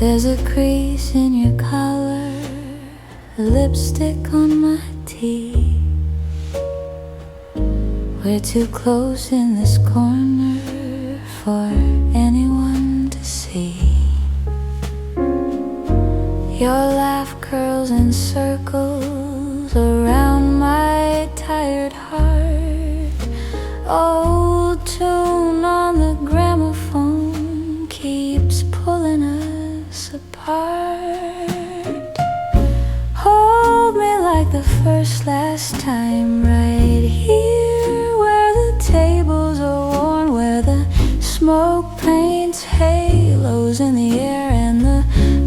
There's a crease in your collar, lipstick on my teeth. We're too close in this corner for anyone to see. Your laugh curls in circles around my tired heart. Old tune on the gramophone keeps pulling us apart. Hold me like the first last time, right here where the tables are worn, where the smoke paints halos in the air and the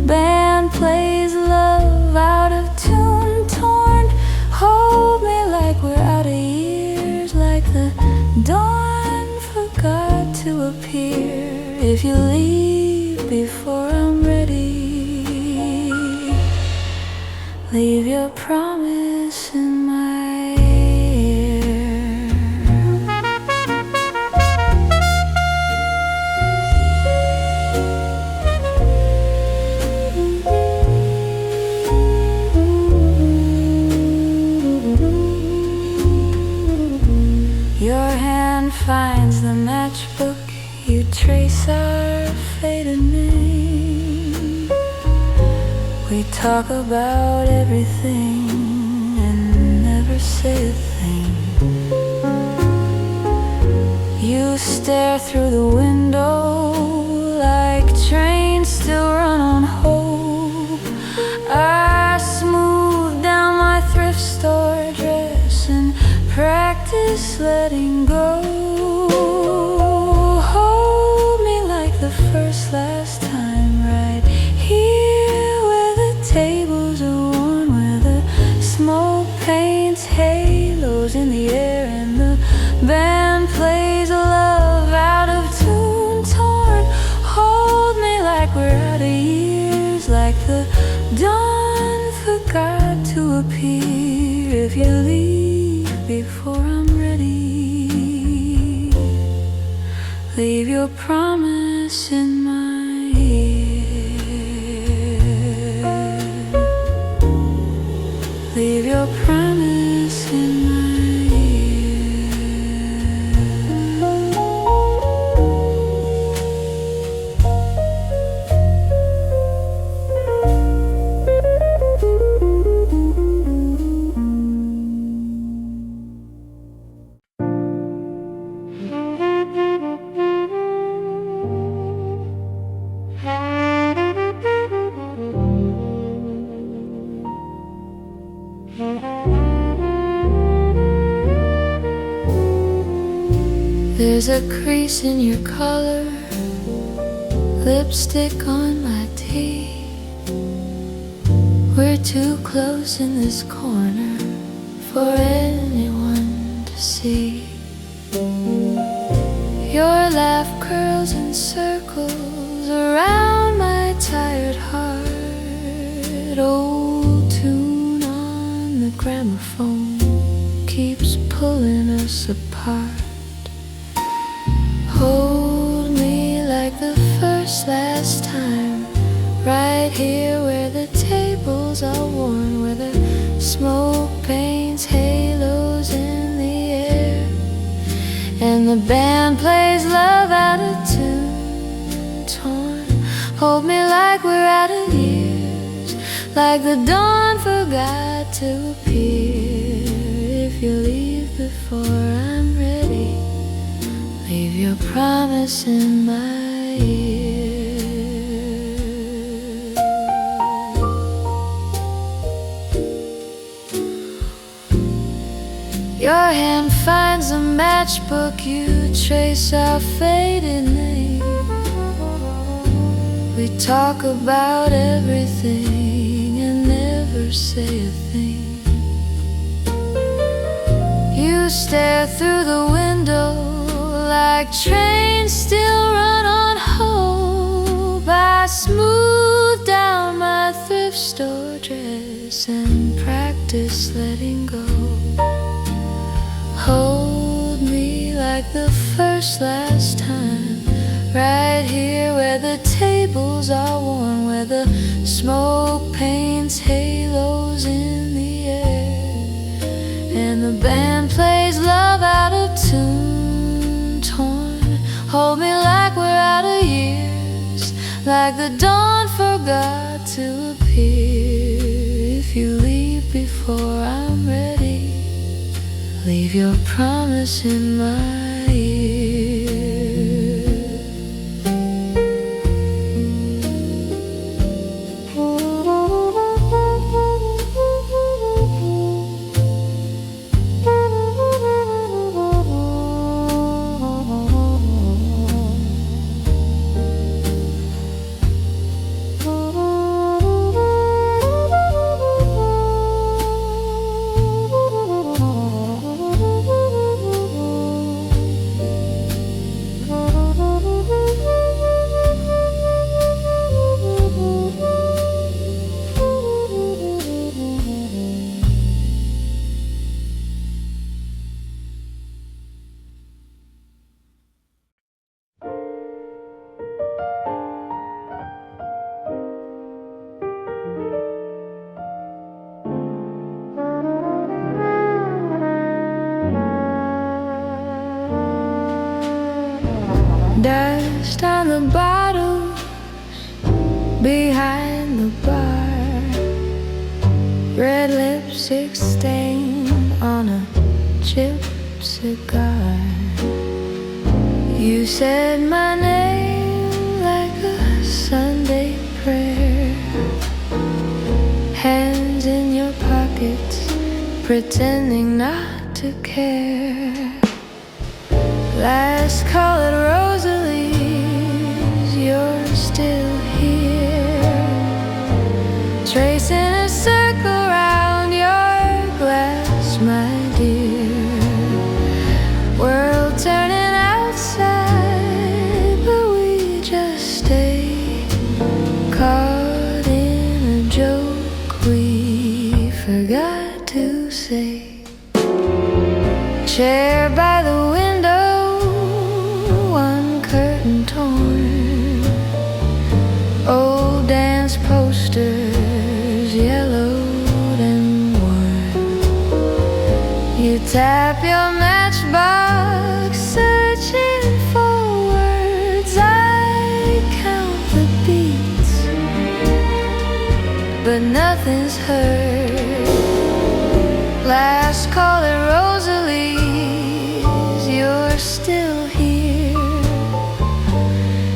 band plays love out of tune, torn. Hold me like we're out of years, like the dawn forgot to appear. If you leave before I'm ready, leave your promise in my ear. Your hand finds the matchbook, you trace our faded name. We talk about everything and never say a thing. You stare through the window like trains still run on hope. I smooth down my thrift store dress and practice letting go. Hold me like the first last time, right here where the tables are worn, where the smoke paints halos in the air and the band plays love out of tune, torn. Hold me like we're out of years, like the dawn forgot to appear. If you leave before I'm ready, leave your promise in my ear. Leave your promise in my There's a crease in your collar, lipstick on my teeth. We're too close in this corner for anyone to see. Your laugh curls in circles around my tired heart. Old tune on the gramophone keeps pulling us apart. Hold me like the first last time, right here where the tables are worn, where the smoke paints halos in the air and the band plays love out of tune, torn. Hold me like we're out of years, like the dawn forgot to appear. If you leave before I'm ready, leave your promise in my ear. Your hand finds a matchbook, you trace our faded name. We talk about everything and never say a thing. You stare through the window like trains still run on hope. I smooth down my thrift store dress and practice letting go. Hold me like the first last time, right here where the table tables are worn, where the smoke paints halos in the air, and the band plays love out of tune, torn. Hold me like we're out of years, like the dawn forgot to appear. If you leave before I'm ready, leave your promise in my ear. Dust on the bottles behind the bar, red lipstick stain on a chip cigar. You said my name like a Sunday prayer, hands in your pockets pretending not to care. Last call at Rosalie's, you're still here, tracing a circle round your glass, my dear. World turning outside, but we just stay caught in a joke we forgot to say. Chair by the window, one curtain torn, old dance posters yellowed and worn. You tap your matchbox, searching for words. I count the beats, but nothing's heard. Last call at Rosalie's, you're still here,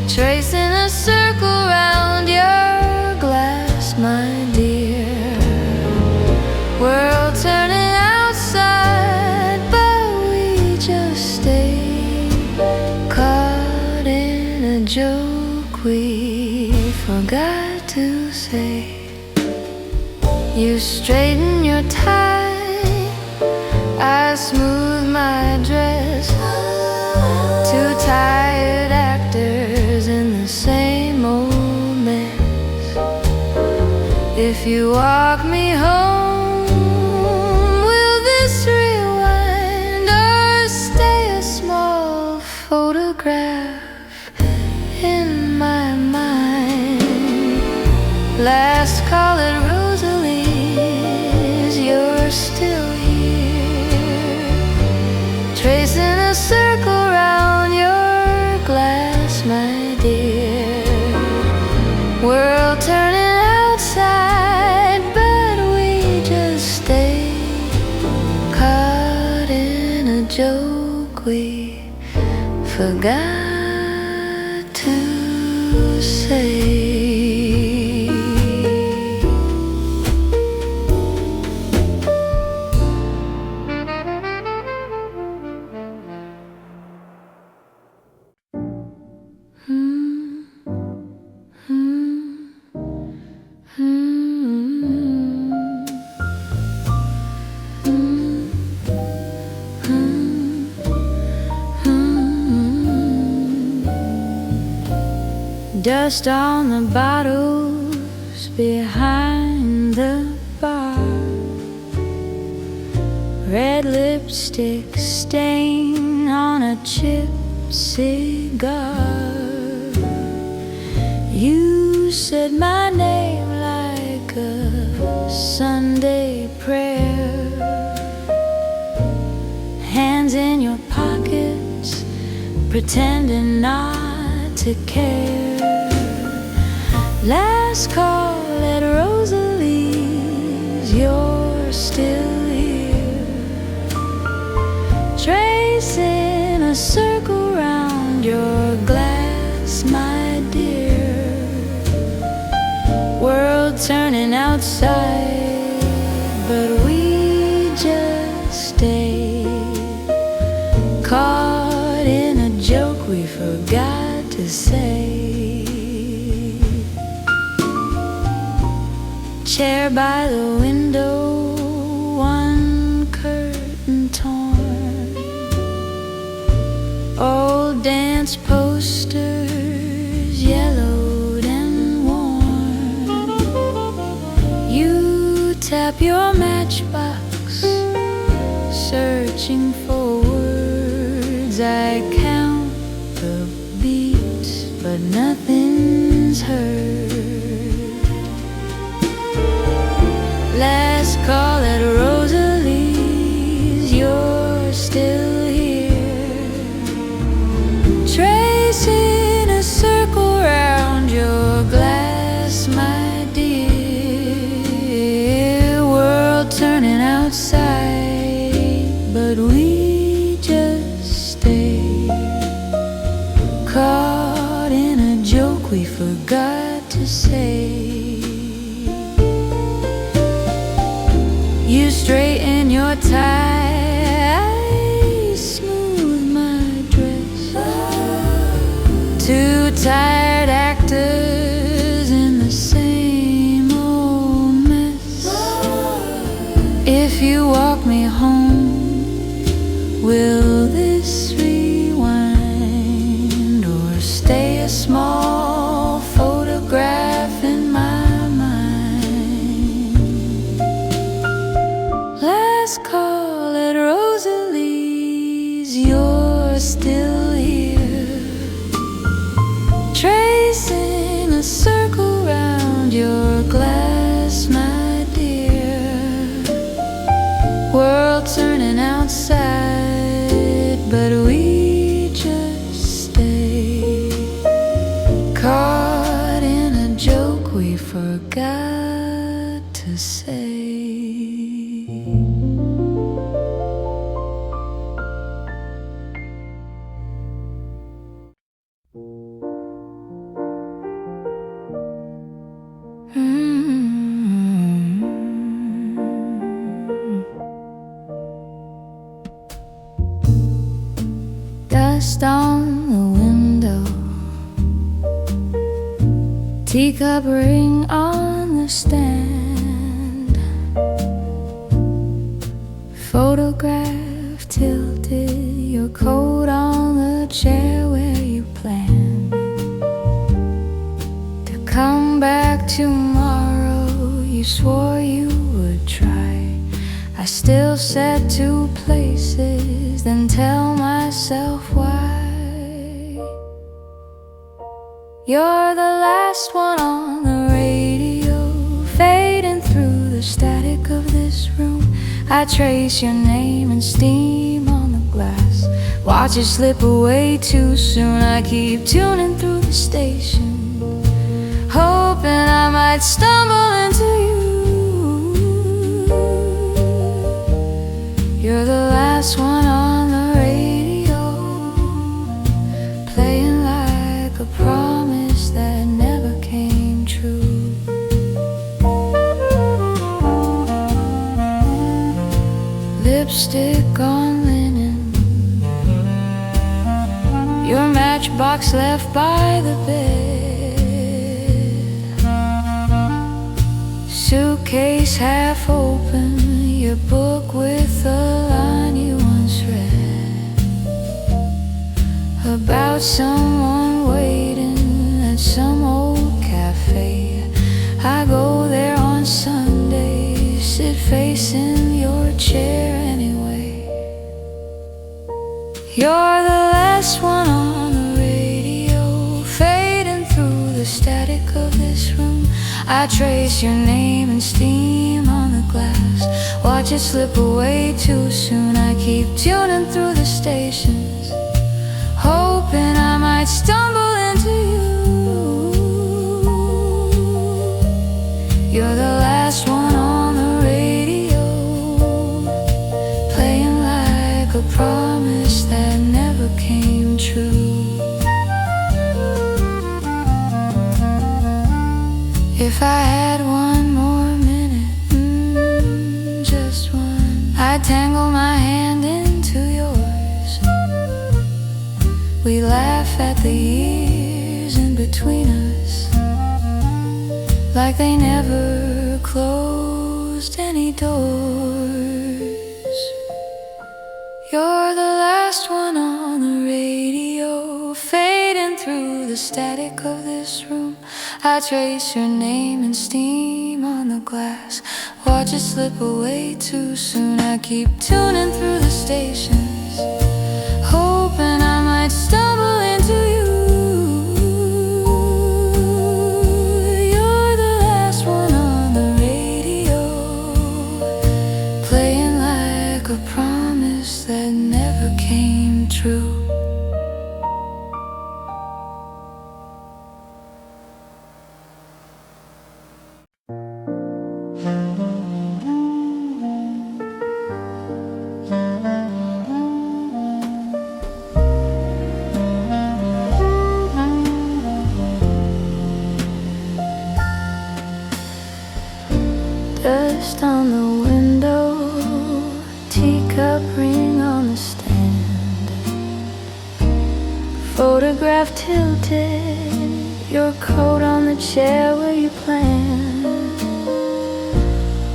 tracing a circle round your glass, my dear. World turning outside, but we just stay caught in a joke we forgot to say. You straighten your tie, I smooth my dress. Two tired actors in the same old mess. If you walk me home, will this rewind or stay a small photograph in my mind? Last call at Rosalie's, you're still here, tracing a circle round your glass, my dear. World turning outside, but we just stay caught in a joke we forgot to say. Dust on the bottles behind the bar, red lipstick stain on a chip cigar. You You said my name like a Sunday prayer. Hands in your pockets, pretending not to care. Last call at Rosalie's, you're still here, tracing a circle round your glass, my dear. World turning outside, but we just stayed, caught in a joke we forgot to say. Chair by the window, one curtain torn, old dance posters yellowed and worn. You tap your matchbox, searching for words. I count the beats, but nothing's heard. Last call at Rosalie's, you're still here, tracing a circle round your glass, my dear. World turning outside, but we just stayed, caught in a joke we forgot to say. You straighten your tie, I smooth my dress. Two tired actors in the same old mess. If you walk me home, will this rewind or stay a small photograph in my call at Rosalie's, you're still here, tracing a circle round your glass, my dear. World turning outside, but we just stay, caught in a joke we forgot to say. Dust on the window, teacup ring on the stand, photograph tilted, your coat on the chair where you planned to come back tomorrow. You swore you would try. I still set 2 places, then tell myself why. You're the last one on the radio, fading through the static of this room. I trace your name and steam on the glass, watch it slip away too soon. I keep tuning through the station, hoping I might stumble into you. You're the last one on the radio, playing like a promise that never came true. Lipstick on linen, your matchbox left by the bed, suitcase half open, your book with a line you once read about someone waiting at some old cafe. I go there on Sunday, sit facing your chair anyway. You're the last one on the radio, fading through the static of this room. I trace your name and steam on the glass, watch it slip away too soon. I keep tuning through the stations, hoping I might stumble into you. You're the last one on the radio, playing like a promise that never came true. If I had one more minute, just one, I'd tangle my hand into yours. We laugh at the years in between us, like they never closed any doors. You're the last one on the radio, fading through the static of this room. I trace your name and steam on the glass, watch it slip away too soon. I keep tuning through the stations, hoping I might stumble into you. You're the last one on the radio, playing like a promise that never came true. Dust on the window, teacup ring on the stand, photograph tilted, your coat on the chair where you planned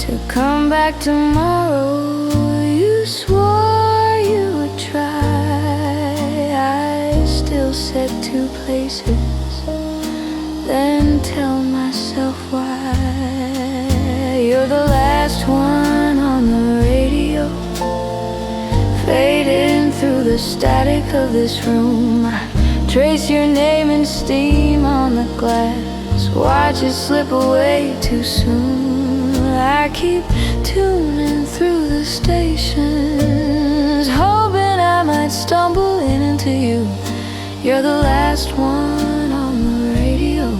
to come back tomorrow. You swore you would try. I still said 2 places, then tell myself why. You're the last one on the radio, fading through the static of this room. I trace your name and steam on the glass, watch it slip away too soon. I keep tuning through the stations, hoping I might stumble into you. You're the last one on the radio,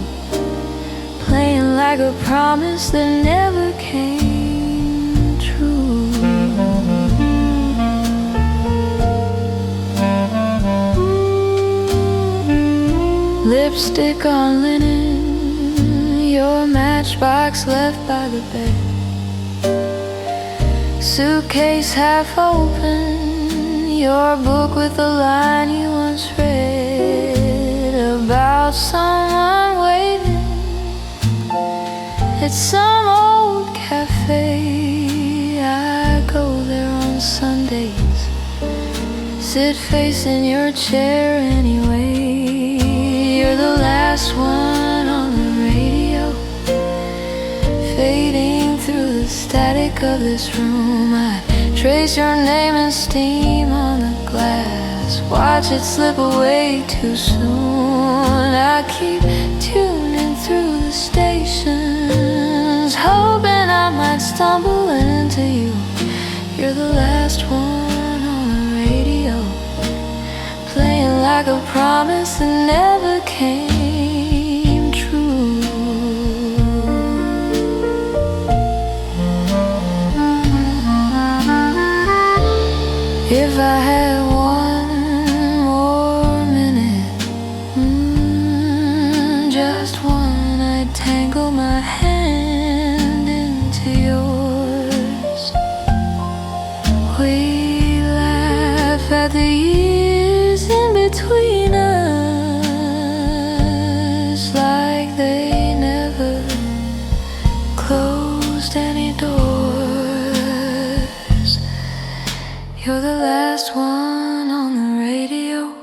playing like a promise that never came true. Lipstick on linen, your matchbox left by the bed, suitcase half open, your book with a line you once read about someone waiting at some old cafe. I go there on Sundays, sit facing your chair anyway. You're the last one on the radio, fading through the static of this room. I trace your name and steam on the glass, watch it slip away too soon. I keep tuning through the stations, hoping I might stumble into you. You're the last one on the radio, playing like a promise that never came true. If I had one more minute, just one, I'd tangle my hand into yours. We laugh at the years in between us, like they never closed any doors. You're the last one on the radio,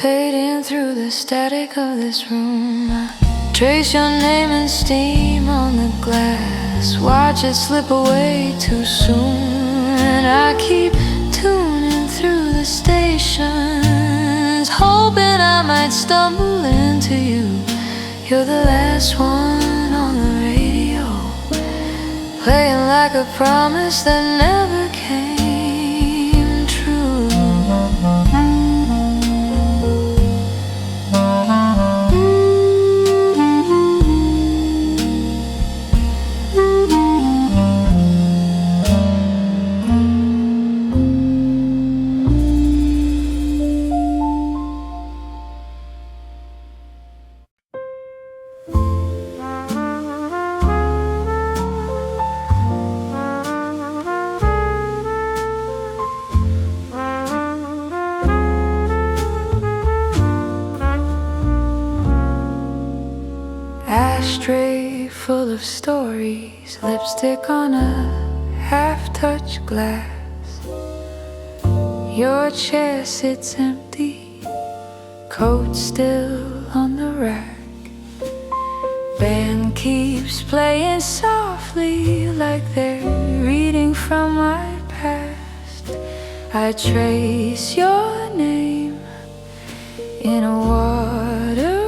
fading through the static of this room. I trace your name and steam on the glass, watch it slip away too soon. And I keep tuning through the stations, hoping I might stumble into to you. You're the last one on the radio, playing like a promise that never came true. Ashtray full of stories, lipstick on a half-touched glass. Your chair sits empty, coat still on the rack. Band keeps playing softly like they're reading from my past. I trace your name in a water,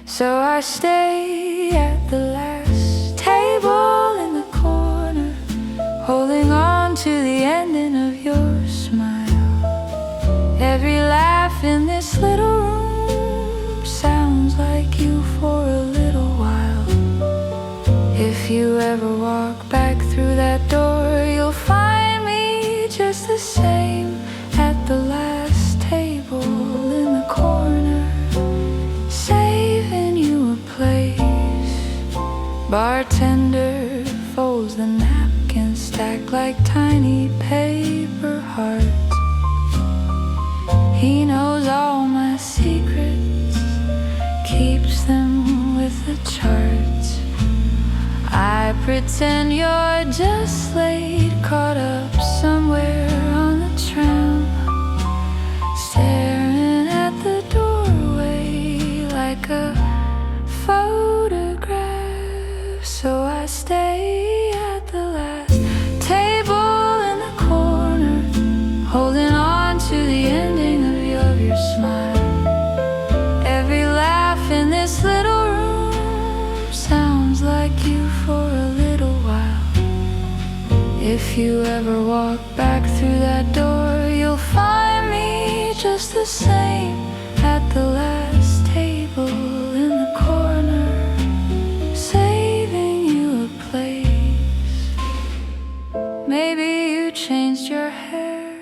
so I stay at the last table in the corner, holding on to the ending of your smile. Every laugh in this little room sounds like you for a little while. If you ever walk back through that door, you'll find me just the same at the last table in the corner, saving you a place. Bartender folds the napkins stacked like tiny paper hearts. He knows all my secrets, keeps them with the charts. I pretend you're just late, caught up somewhere on the tram, staring at the doorway like a photograph. So I stay at the last table in the corner, holding on to the ending of your smile. Every laugh in this little room sounds like you for a little while. If you ever walk back through that door, you'll find me just the same at the last table in the corner, saving you a place. Maybe you changed your hair,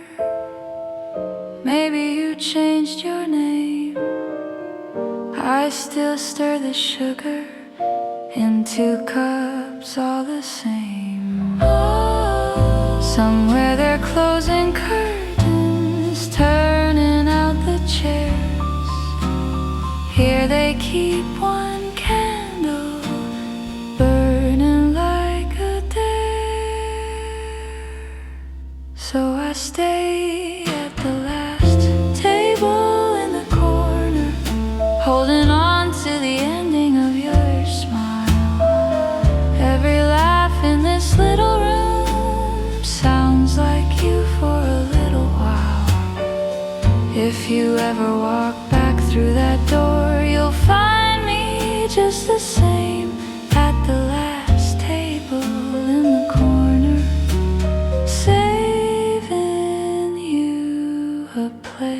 maybe you changed your name. I still stir the sugar in 2 cups all the same. Somewhere they're closing curtains, turning out the chairs. Here they keep one candle burning like a dare. So I stay at the last table in the corner, holding on to the ending of your smile. Every laugh in this little room sounds like you for a little while. If you ever walk back through that door, you'll find me just the same at the last table in the corner, saving you a place.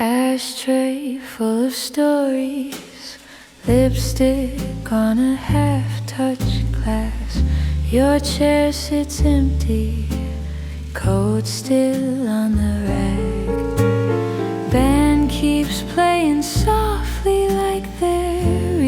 Ashtray full of stories, lipstick on a half-touched glass. Your chair sits empty, coat still on the rack. Band keeps playing softly like they're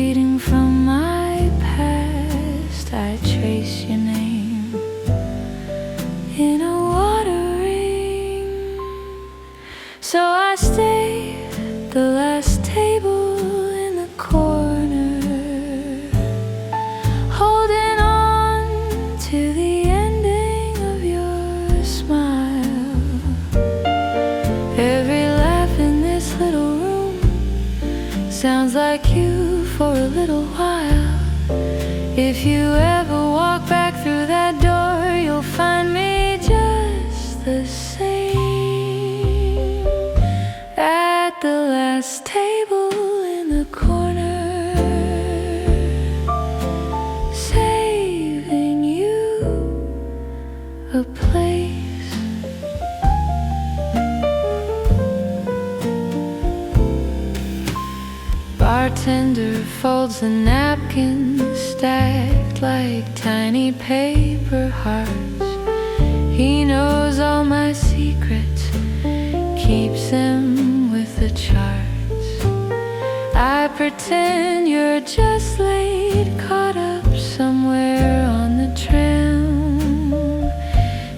little while. If you ever walk back through that door, you'll find me just the same, at the last table in the corner, saving you a place. Bartender folds the napkins stacked like tiny paper hearts. He knows all my secrets, keeps them with the charts. I pretend you're just late, caught up somewhere on the tram,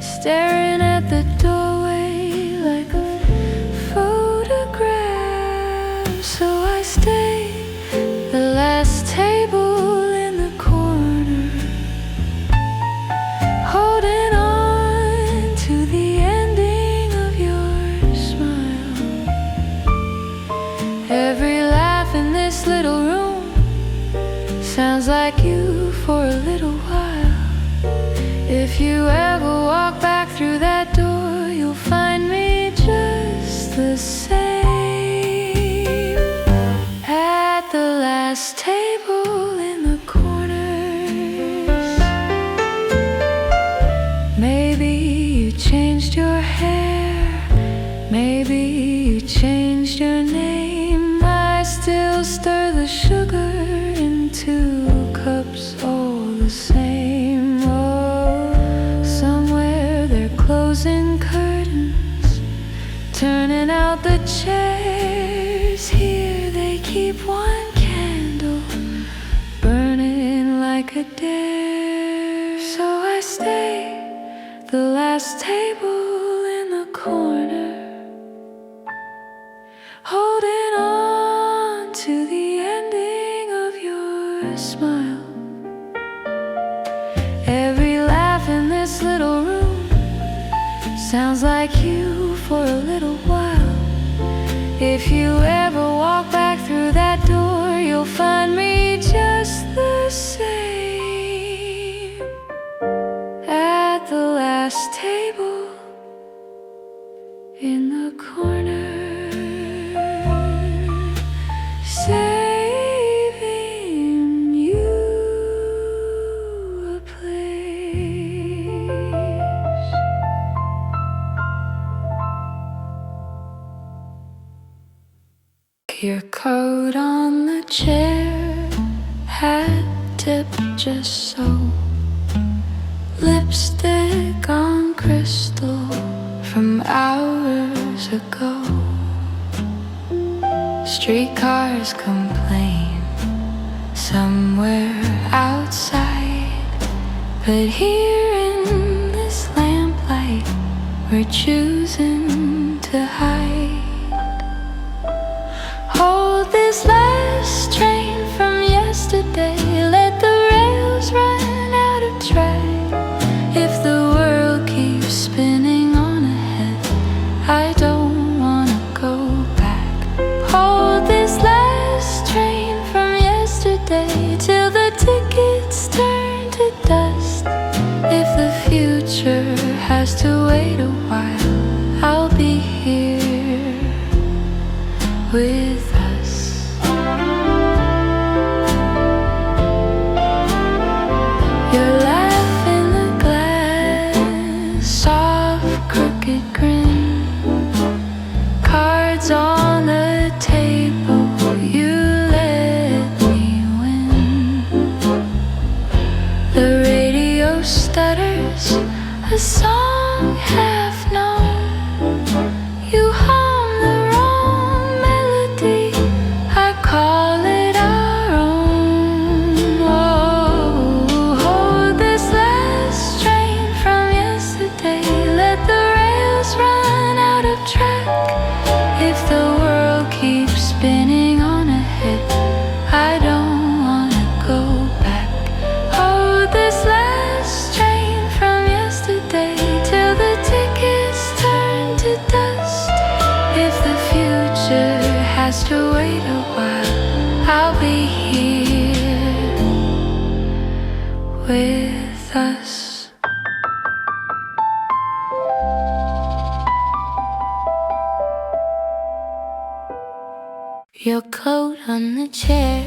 staring at the doorway like a photograph. So I stay the last table in the corner, holding on to the ending of your smile. Every laugh in this little room sounds like you for a little while. If you ever walk back through that door, you'll find me just the same, at the last table in the corners. Maybe you changed your hair, maybe you changed your name. I still stir the sugar into cups all the same. Oh, somewhere they're closing curtains, turning out the chairs. Here they keep one candle burning like a dare. So I stay the last table in the corner, holding on to the ending of your smile. Every laugh in this little room sounds like you for a little while. If you ever walk back through that door, you'll find me just the same, at the last table in the corner, saving you a place. Your coat on the chair, hat tipped just so, lipstick on crystal from hours ago. Streetcars complain somewhere outside, but here in this lamplight we're choosing to hide. Hold this last train from yesterday, let the rails run out of track. If the world keeps spinning on ahead, I don't wanna go back. Hold this last train from yesterday till the tickets turn to dust. If the future has to wait a while, I'll be here with us. Your laugh in the glass, soft crooked grin, cards on the table, you let me win. The radio stutters a song half known, you hum the wrong melody, I call it our own. Oh, hold this last train from yesterday, let the rails run out of track. If the world keeps spinning on ahead, I don't wanna go back. Hold this last train from yesterday till the ticket with us. Your coat on the chair,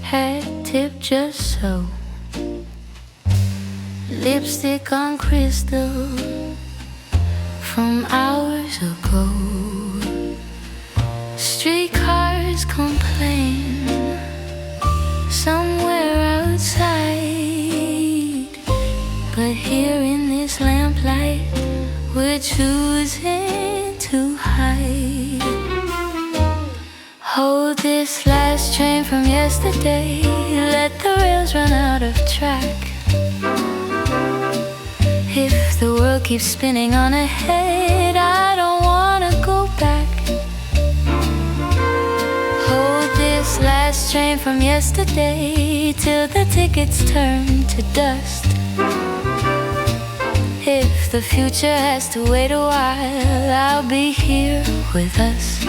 hat tipped just so, lipstick on crystal from hours ago. Streetcars complain somewhere outside, but here in this lamplight we're choosing to hide. Hold this last train from yesterday, let the rails run out of track. If the world keeps spinning on ahead, I don't wanna go back. Hold this last train from yesterday till the tickets turn to dust. If the future has to wait a while, I'll be here with us.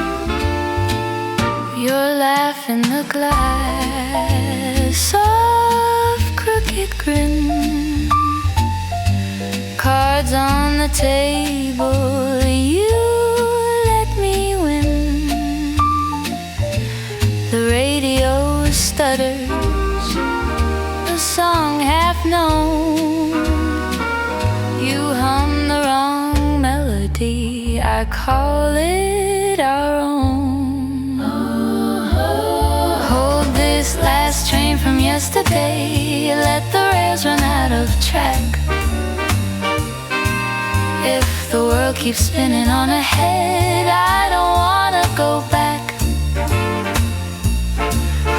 Your laugh in the glass, soft crooked grin, cards on the table, you let me win. The radio stutters, a song half known. You hum the wrong melody, I call it our own. Hold this last train from yesterday, let the rails run out of track. If the world keeps spinning on ahead, I don't wanna go back.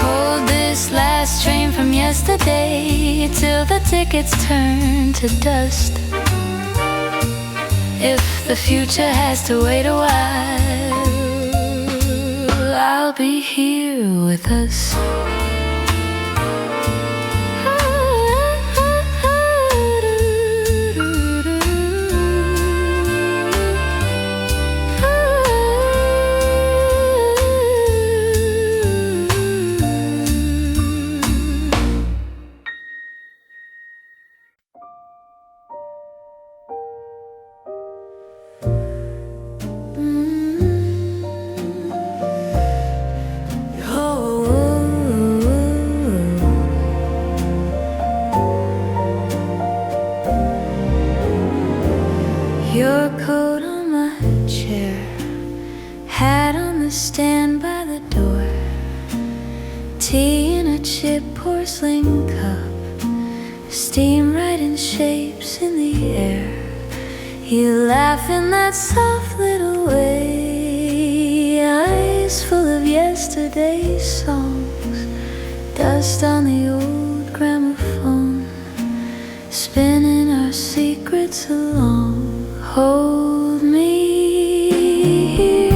Hold this last train from yesterday till the tickets turn to dust. If the future has to wait a while, I'll be here with us. Your coat on my chair, hat on the stand by the door, tea in a chipped porcelain cup, steam writing shapes in the air. You laugh in that soft little way, eyes full of yesterday's songs, dust on the old gramophone, spinning our secrets along. Hold me here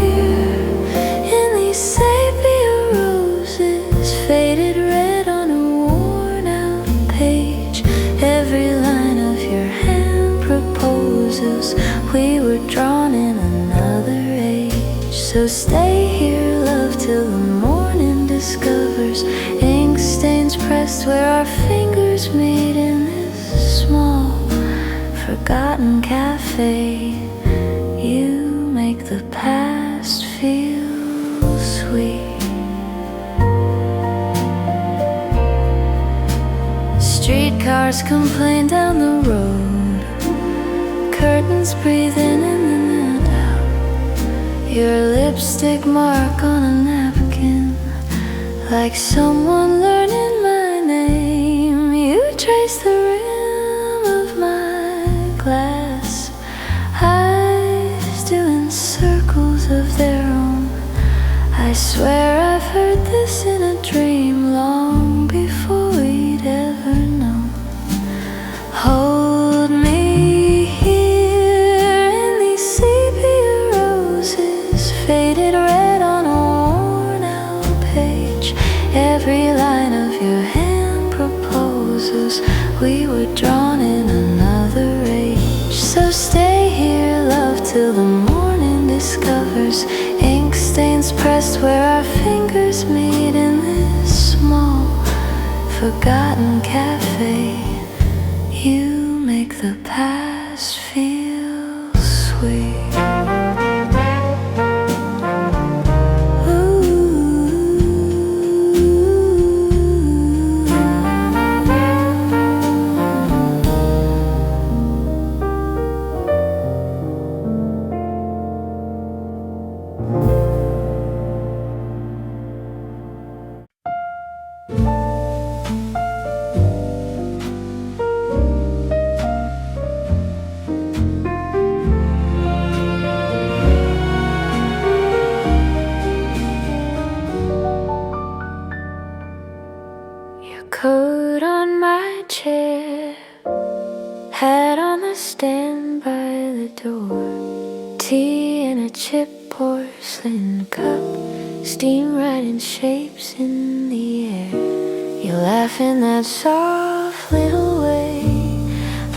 in these sepia roses, faded red on a worn out page. Every line of your hand proposes we were drawn in another age. So stay here, love, till the morning discovers ink stains pressed where our fingers meet in this small forgotten cafe. You make the past feel sweet. Streetcars complain down the road, curtains breathe in and then and out. Your lipstick mark on a napkin, like someone learning my name. You trace the rim of my glass, eyes doing circles of their own. I swear I've heard this in a dream long before we'd ever known. Hold me here in these sepia roses, faded red on a worn out page. Every line of your hand proposes we were drawn in another age. So stay here, love, till the morning discovers ink stains pressed where our fingers meet in this small forgotten cafe. the past feel sweet. Coat on my chair, hat on the stand by the door, tea in a chipped porcelain cup, steam writing shapes in the air. You laugh in that soft little way,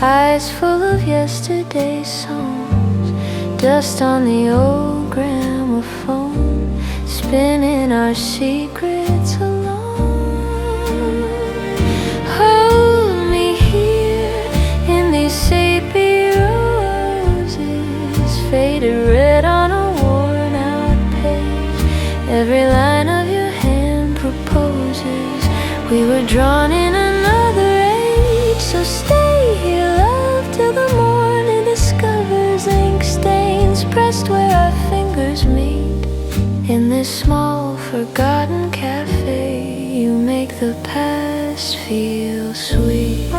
eyes full of yesterday's songs, dust on the old gramophone, spinning our secrets along. Faded red on a worn out page, every line of your hand proposes. We were drawn in another age, so stay here, love, till the morning discovers ink stains pressed where our fingers meet. In this small forgotten cafe, you make the past feel sweet.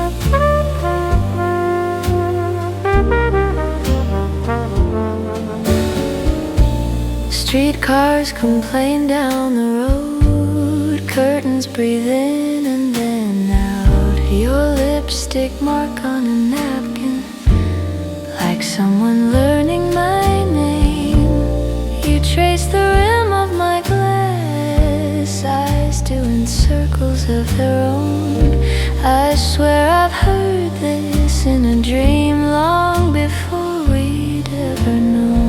Streetcars complain down the road, curtains breathe in and then out. Your lipstick mark on a napkin, like someone learning my name. You trace the rim of my glass, eyes doing circles of their own. I swear I've heard this in a dream long before we'd ever known.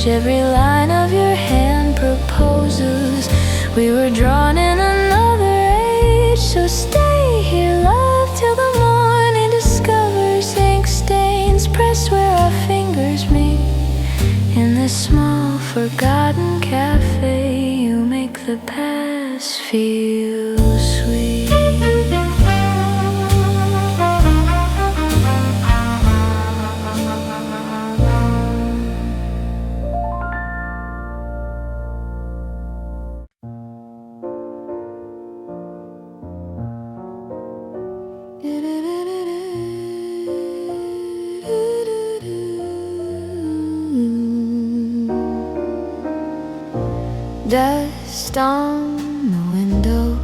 Every line of your hand proposes. We were drawn in another age, so stay here, love, till the morning discovers ink stains pressed where our fingers meet. In this small forgotten cafe, you make the past feel sweet. Dust on the windows,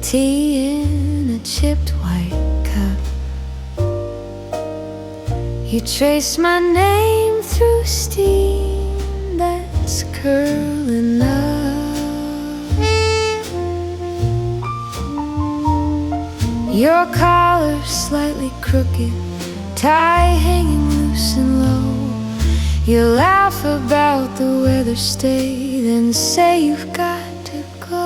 tea in a chipped white cup. You trace my name through steam that's curling up. Your collar slightly crooked, tie hanging loose and low. You laugh about the weather stay, then say you've got to go.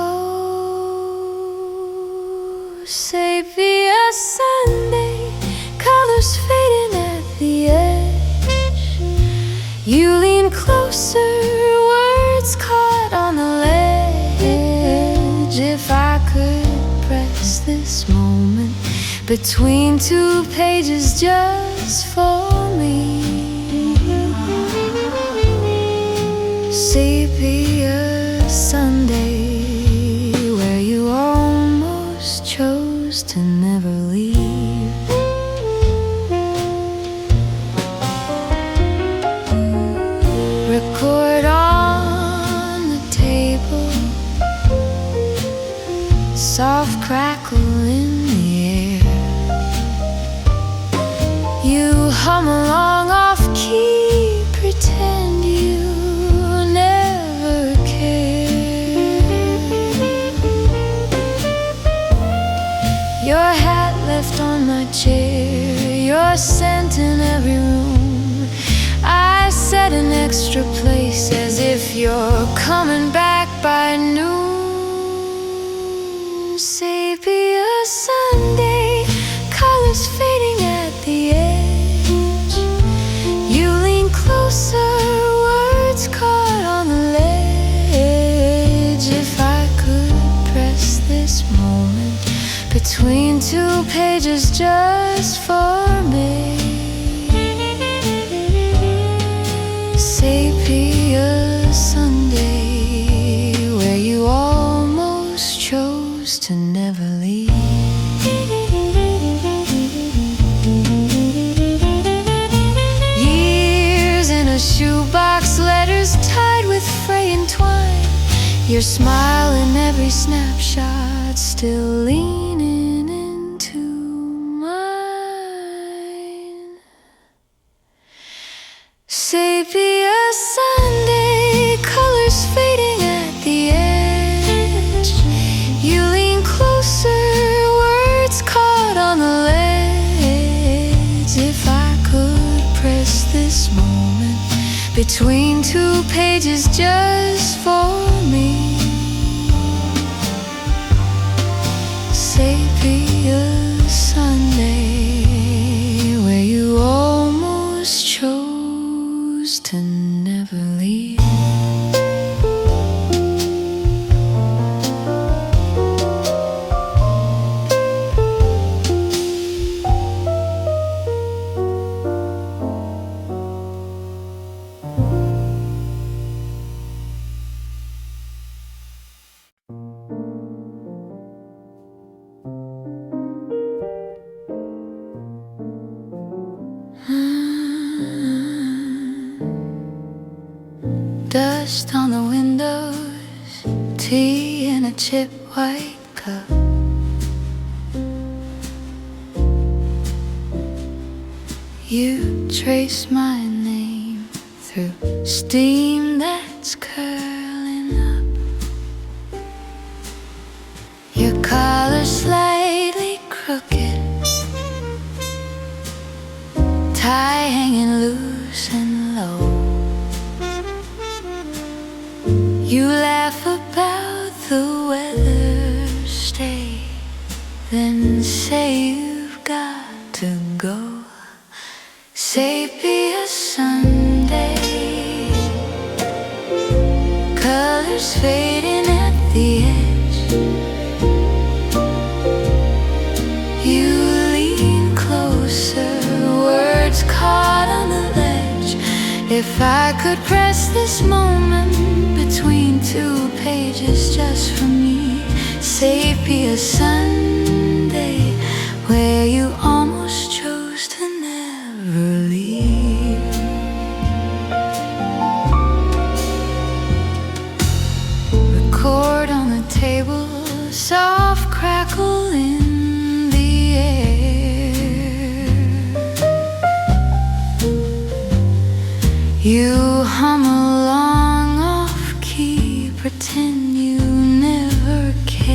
Sepia Sunday, colors fading at the edge. You lean closer, words caught on the ledge. If I could press this moment between two pages just for me. Sepia Sunday, where you almost chose to never leave. Record on the table, soft crackle in the air. You hum along off key, pretend you your hat left on my chair, your scent in every room. I set an extra place as if you're coming back by noon. Sepia Sunday, colors fading at the edge. You lean closer, words caught on the ledge. If I could press this moment between two pages just for me. Sepia Sunday, where you almost chose to never leave. Years in a shoebox, letters tied with fraying twine. Your smile in every snapshot, still leaning into mine. Sepia Sunday, colors fading at the edge. You lean closer, words caught on the ledge. If I could press this moment between two pages just for me. Sepia Sunday, where you almost chose to never leave. Dust on the windows, tea in a chip white cup. You trace my name through steam that's curling up. Your collar slightly crooked, tie hanging loose and low. You laugh about the weather, stay, then say you've got to go. Sepia Sunday, colors fading at the edge. You lean closer, words caught on the ledge. If I could press this moment between two pages just for me. Sepia Sunday, where you almost chose to never leave. Record on the table, soft crackle in the air. You hum along off key, pretend you never care.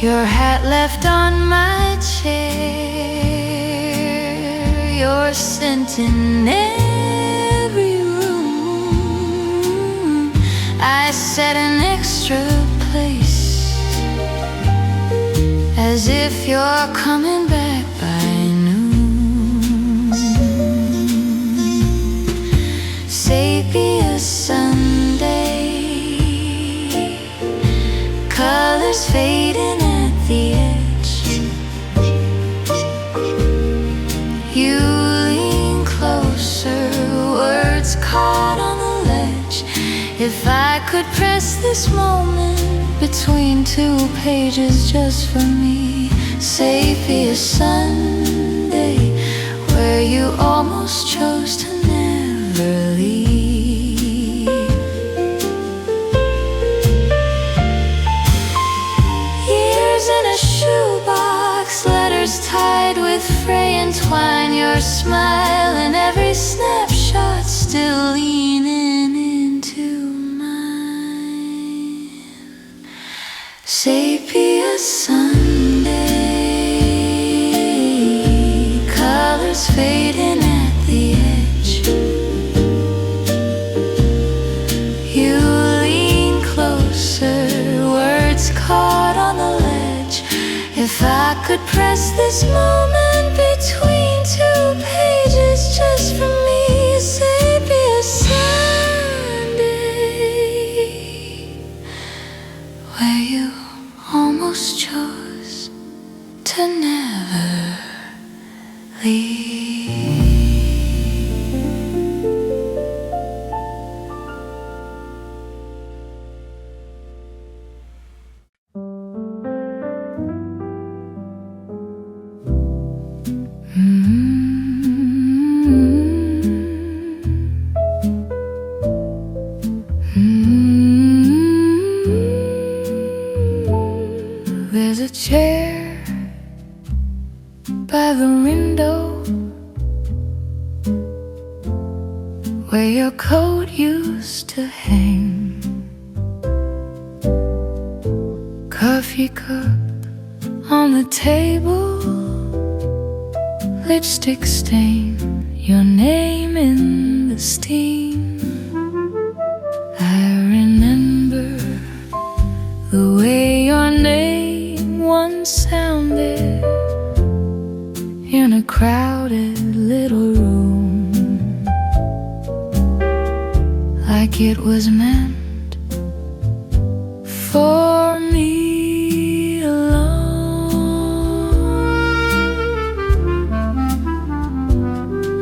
Your hat left on my chair, your scent in every room. I set an extra place as if you're coming back by noon. Sepia Sunday, colors fading at the edge. You lean closer, words caught on the ledge. If I could press this moment between two pages just for me. Sepia Sunday, where you almost chose to never leave. Years in a shoebox, letters tied with fraying twine. Your smile in every snapshot, still leaning into mine. Sepia Sunday. stars fading at the edge. You lean closer, words caught on the ledge. If I could press this moment between two pages just for me, say be a Sunday where you almost chose to never leave. There's a chair by the window where your coat used to hang. Coffee cup on the table, lipstick stain, your name in the steam. I remember the way your name once sounded in a crowded little room, like it was meant for me alone.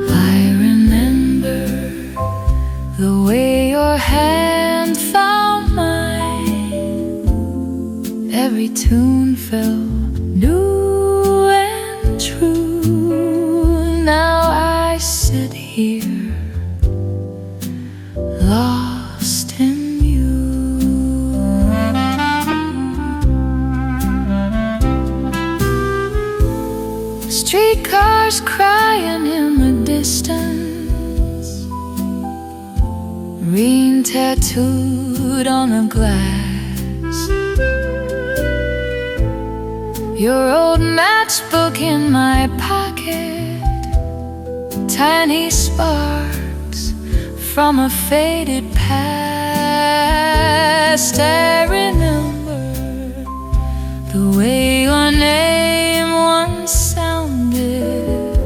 I remember the way your hand found mine. Every tune felt new and true. Now I sit here, lost in you. Streetcars crying in the distance, rain tattooed on the glass. Your old matchbook in my pocket, tiny sparks from a faded past. I remember the way your name once sounded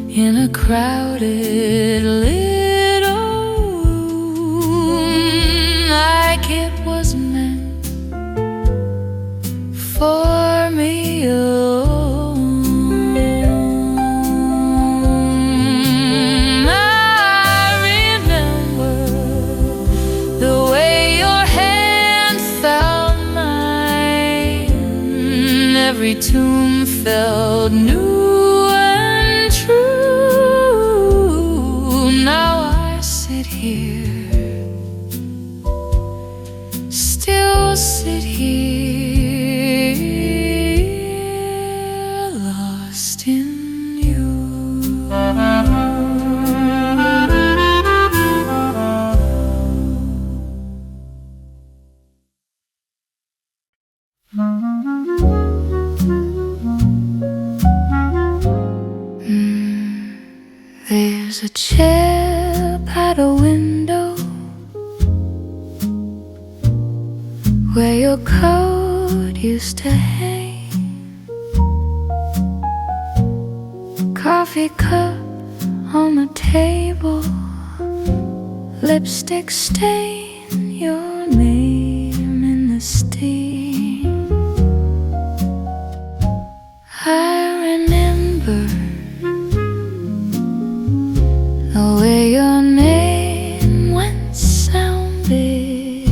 in a crowded little room, like it was meant for me alone. I remember the way your hand found mine. Every tune felt new and true. Now I sit here, still sit here, lost in you. There's a chair by the window where your coat used to hang. Coffee cup on the table, lipstick stain, your name in the steam. I remember the way your name once sounded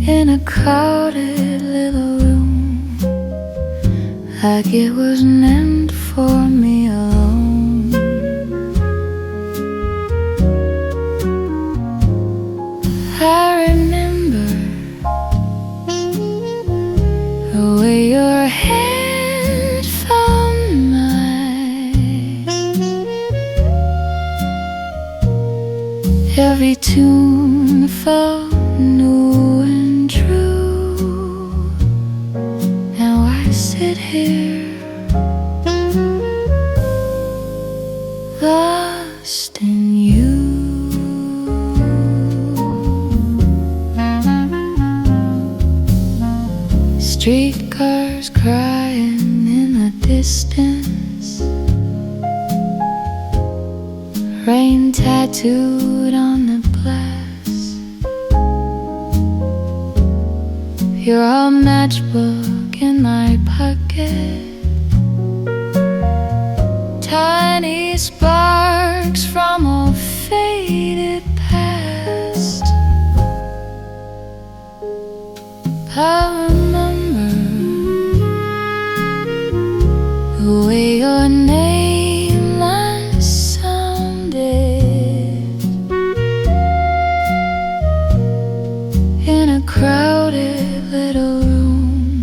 in a crowded little room, like it was meant for me alone. I remember the way your hand found mine. Every tune felt new and true. Now I sit here, Streetcars crying in the distance, rain tattooed on the glass, your old matchbook in my pocket, tiny sparks from a faded past. I remember the way your name last sounded in a crowded little room,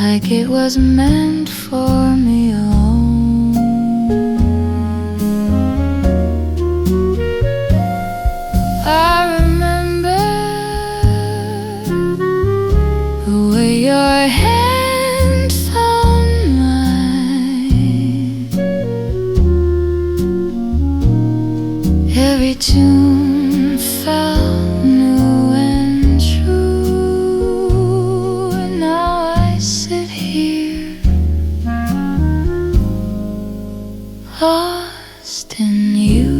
like it was meant for me alone. I remember the way your hand found mine, every tune felt new and true. And now I sit here, lost in you.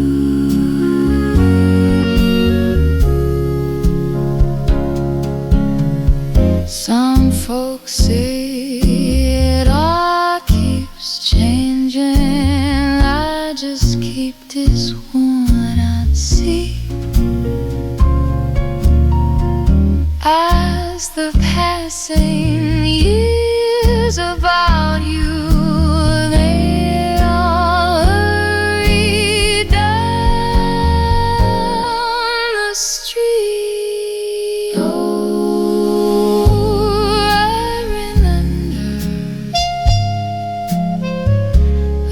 Some folks say it all keeps changing. I just keep this one at sea. As the passing years about you, they all hurry down the street. Oh, I remember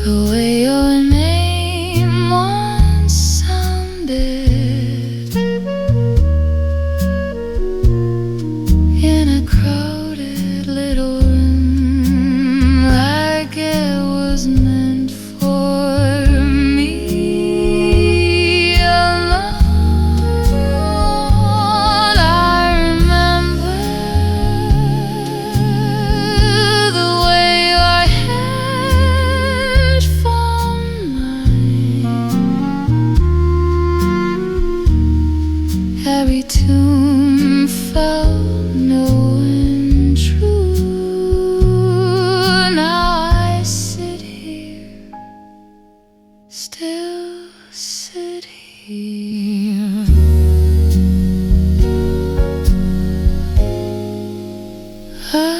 the way your name once sounded in a crowded little room, like it was meant for me alone. I remember the way your hand found mine, every tune felt new and true. Now I sit here, still sit here. I